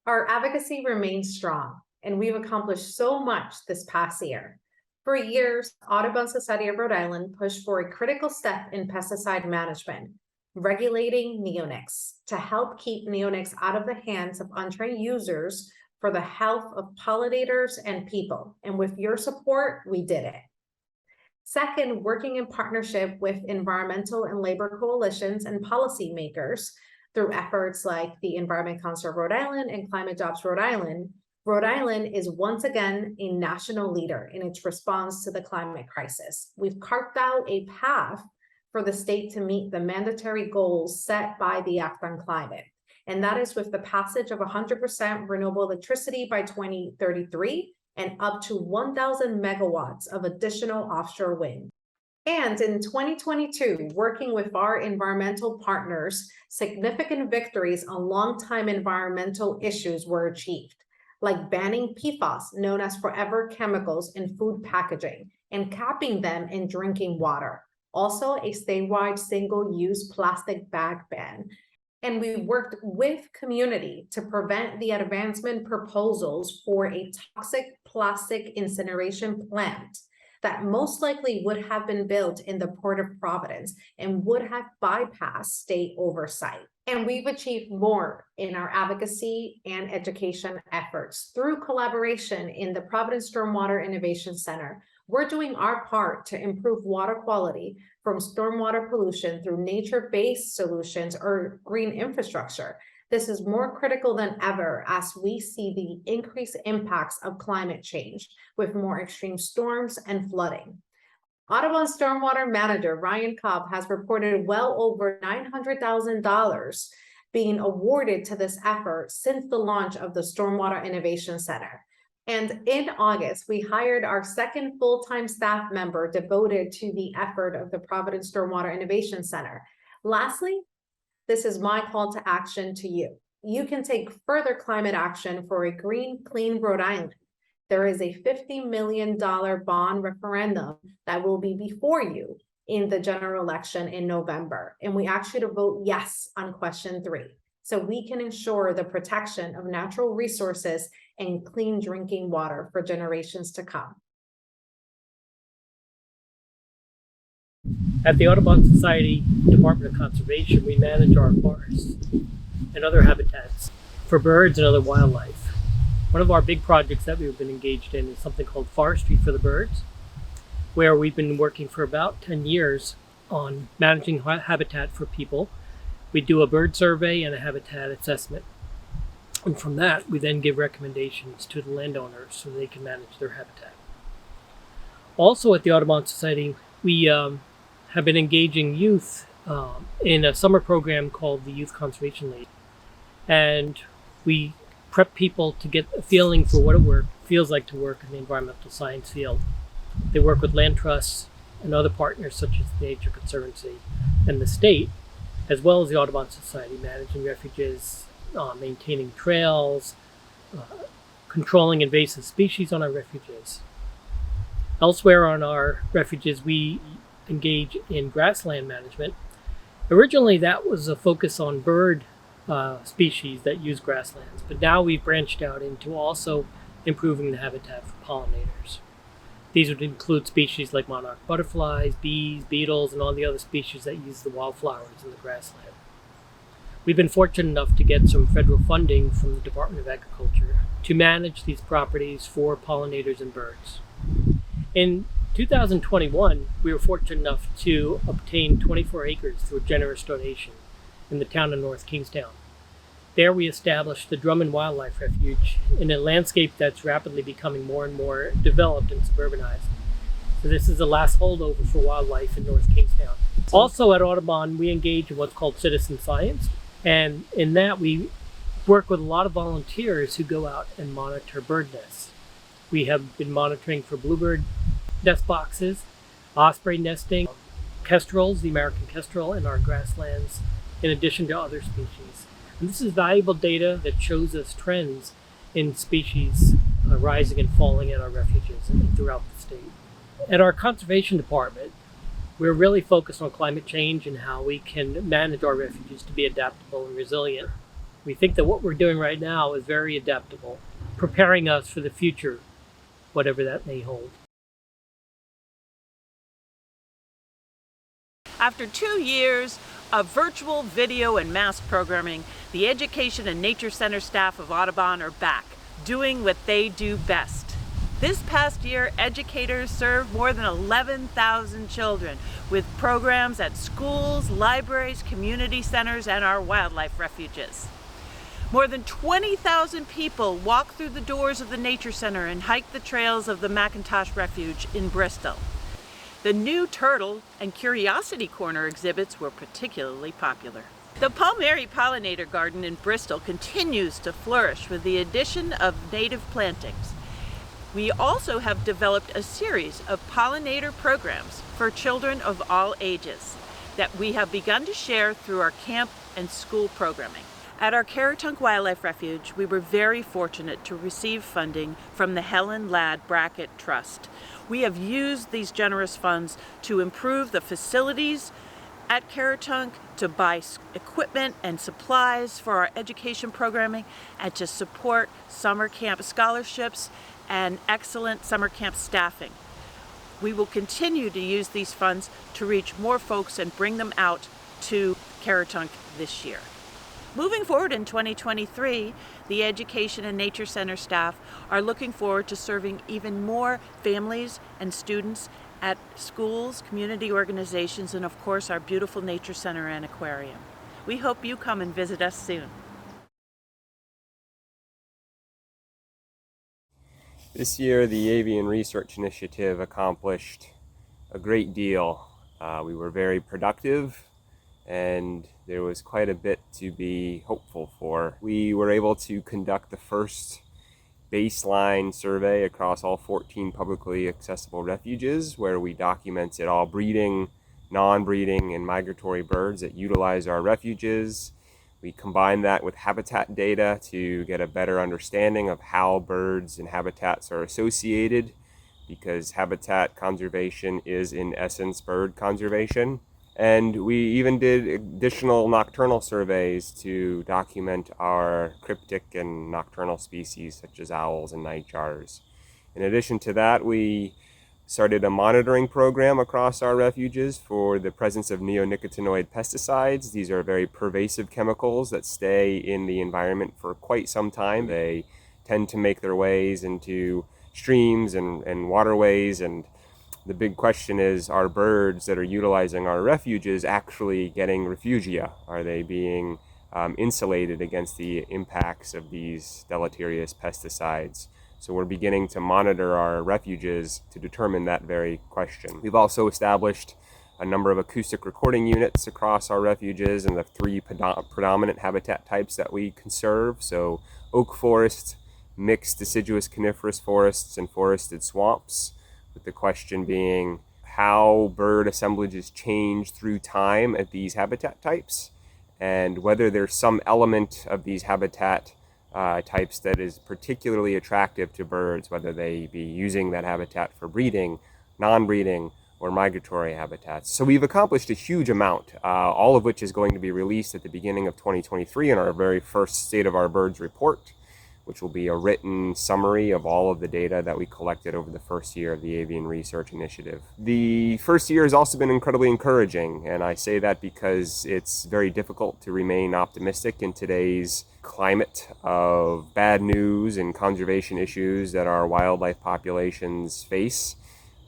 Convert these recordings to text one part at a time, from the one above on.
Our advocacy remains strong, and we've accomplished so much this past year. For years, Audubon Society of Rhode Island pushed for a critical step in pesticide management, regulating neonics to help keep neonics out of the hands of untrained users for the health of pollinators and people. And with your support, we did it. Second, working in partnership with environmental and labor coalitions and policymakers through efforts like the Environment Council of Rhode Island and Climate Jobs Rhode Island is once again a national leader in its response to the climate crisis. We've carved out a path for the state to meet the mandatory goals set by the Act on Climate. And that is with the passage of 100% renewable electricity by 2033 and up to 1,000 megawatts of additional offshore wind. And in 2022, working with our environmental partners, significant victories on long-time environmental issues were achieved, like banning PFAS, known as forever chemicals, in food packaging and capping them in drinking water. Also, a statewide single-use plastic bag ban. And we worked with community to prevent the advancement proposals for a toxic plastic incineration plant that most likely would have been built in the Port of Providence and would have bypassed state oversight. And we've achieved more in our advocacy and education efforts through collaboration in the Providence Stormwater Innovation Center. We're doing our part to improve water quality from stormwater pollution through nature-based solutions or green infrastructure. This is more critical than ever as we see the increased impacts of climate change with more extreme storms and flooding. Audubon Stormwater Manager Ryan Cobb has reported well over $900,000 being awarded to this effort since the launch of the Stormwater Innovation Center. And in August, we hired our second full-time staff member devoted to the effort of the Providence Stormwater Innovation Center. Lastly, this is my call to action to you. You can take further climate action for a green, clean Rhode Island. There is a $50 million bond referendum that will be before you in the general election in November. And we ask you to vote yes on question 3, so we can ensure the protection of natural resources and clean drinking water for generations to come. At the Audubon Society Department of Conservation, we manage our forests and other habitats for birds and other wildlife. One of our big projects that we've been engaged in is something called Forestry for the Birds, where we've been working for about 10 years on managing habitat for people. We do a bird survey and a habitat assessment. And from that, we then give recommendations to the landowners so they can manage their habitat. Also at the Audubon Society, we have been engaging youth in a summer program called the Youth Conservation League. And we prep people to get a feeling for what it feels like to work in the environmental science field. They work with land trusts and other partners such as the Nature Conservancy and the state, as well as the Audubon Society, managing refuges, maintaining trails, controlling invasive species on our refuges. Elsewhere on our refuges, we engage in grassland management. Originally, that was a focus on bird species that use grasslands, but now we've branched out into also improving the habitat for pollinators. These would include species like monarch butterflies, bees, beetles, and all the other species that use the wildflowers in the grassland. We've been fortunate enough to get some federal funding from the Department of Agriculture to manage these properties for pollinators and birds. In 2021, we were fortunate enough to obtain 24 acres through a generous donation in the town of North Kingstown. There we established the Drummond Wildlife Refuge in a landscape that's rapidly becoming more and more developed and suburbanized. So this is the last holdover for wildlife in North Kingstown. Also at Audubon, we engage in what's called citizen science. And in that, we work with a lot of volunteers who go out and monitor bird nests. We have been monitoring for bluebird nest boxes, osprey nesting, kestrels, the American kestrel, in our grasslands, in addition to other species. And this is valuable data that shows us trends in species rising and falling at our refuges and throughout the state. At our conservation department, we're really focused on climate change and how we can manage our refuges to be adaptable and resilient. We think that what we're doing right now is very adaptable, preparing us for the future, whatever that may hold. After 2 years of virtual video and mass programming, the Education and Nature Center staff of Audubon are back, doing what they do best. This past year, educators served more than 11,000 children with programs at schools, libraries, community centers, and our wildlife refuges. More than 20,000 people walked through the doors of the Nature Center and hiked the trails of the McIntosh Refuge in Bristol. The new Turtle and Curiosity Corner exhibits were particularly popular. The Palmieri Pollinator Garden in Bristol continues to flourish with the addition of native plantings. We also have developed a series of pollinator programs for children of all ages that we have begun to share through our camp and school programming. At our Caratunk Wildlife Refuge, we were very fortunate to receive funding from the Helen Ladd Brackett Trust. We have used these generous funds to improve the facilities at Caratunk, to buy equipment and supplies for our education programming, and to support summer camp scholarships and excellent summer camp staffing. We will continue to use these funds to reach more folks and bring them out to Caratunk this year. Moving forward in 2023, the Education and Nature Center staff are looking forward to serving even more families and students at schools, community organizations, and of course our beautiful Nature Center and aquarium. We hope you come and visit us soon. This year, the Avian Research Initiative accomplished a great deal. We were very productive, and there was quite a bit to be hopeful for. We were able to conduct the first baseline survey across all 14 publicly accessible refuges, where we documented all breeding, non-breeding, and migratory birds that utilize our refuges. We combined that with habitat data to get a better understanding of how birds and habitats are associated, because habitat conservation is in essence bird conservation. And we even did additional nocturnal surveys to document our cryptic and nocturnal species such as owls and nightjars. In addition to that, we started a monitoring program across our refuges for the presence of neonicotinoid pesticides. These are very pervasive chemicals that stay in the environment for quite some time. They tend to make their ways into streams and waterways, and the big question is, are birds that are utilizing our refuges actually getting refugia? Are they being insulated against the impacts of these deleterious pesticides? So we're beginning to monitor our refuges to determine that very question. We've also established a number of acoustic recording units across our refuges and the three predominant habitat types that we conserve. So oak forests, mixed deciduous coniferous forests, and forested swamps, with the question being how bird assemblages change through time at these habitat types, and whether there's some element of these habitat types that is particularly attractive to birds, whether they be using that habitat for breeding, non-breeding, or migratory habitats. So we've accomplished a huge amount, all of which is going to be released at the beginning of 2023 in our very first State of Our Birds report, which will be a written summary of all of the data that we collected over the first year of the Avian Research Initiative. The first year has also been incredibly encouraging, and I say that because it's very difficult to remain optimistic in today's climate of bad news and conservation issues that our wildlife populations face.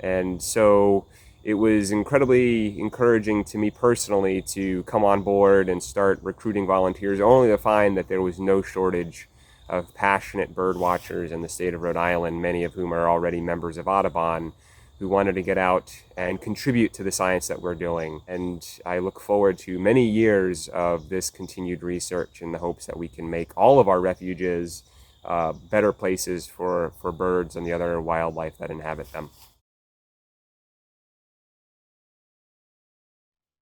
And so it was incredibly encouraging to me personally to come on board and start recruiting volunteers, only to find that there was no shortage of passionate bird watchers in the state of Rhode Island, many of whom are already members of Audubon, who wanted to get out and contribute to the science that we're doing. And I look forward to many years of this continued research in the hopes that we can make all of our refuges better places for birds and the other wildlife that inhabit them.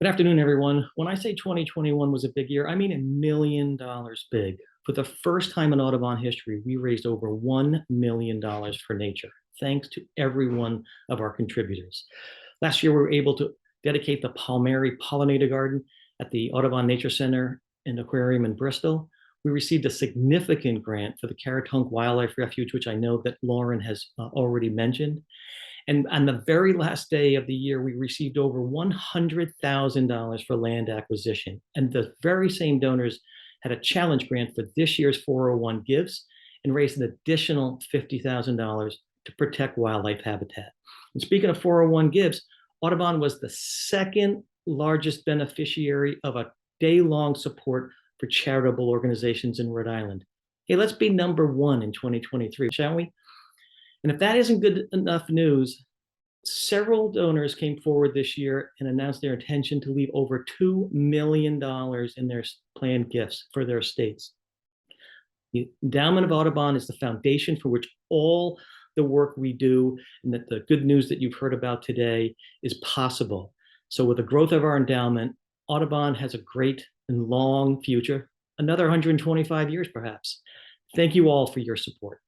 Good afternoon, everyone. When I say 2021 was a big year, I mean $1 million big. For the first time in Audubon history, we raised over $1 million for nature, thanks to every one of our contributors. Last year, we were able to dedicate the Palmieri Pollinator Garden at the Audubon Nature Center and Aquarium in Bristol. we received a significant grant for the Caratunk Wildlife Refuge, which I know that Lauren has already mentioned. And on the very last day of the year, we received over $100,000 for land acquisition. And the very same donors had a challenge grant for this year's 401 Gives and raised an additional $50,000 to protect wildlife habitat. And speaking of 401 Gives, Audubon was the second largest beneficiary of a day-long support for charitable organizations in Rhode Island. Hey, let's be number one in 2023, shall we? And if that isn't good enough news, several donors came forward this year and announced their intention to leave over $2 million in their planned gifts for their estates. The endowment of Audubon is the foundation for which all the work we do, and that the good news that you've heard about today is possible. So with the growth of our endowment, Audubon has a great and long future, another 125 years perhaps. Thank you all for your support.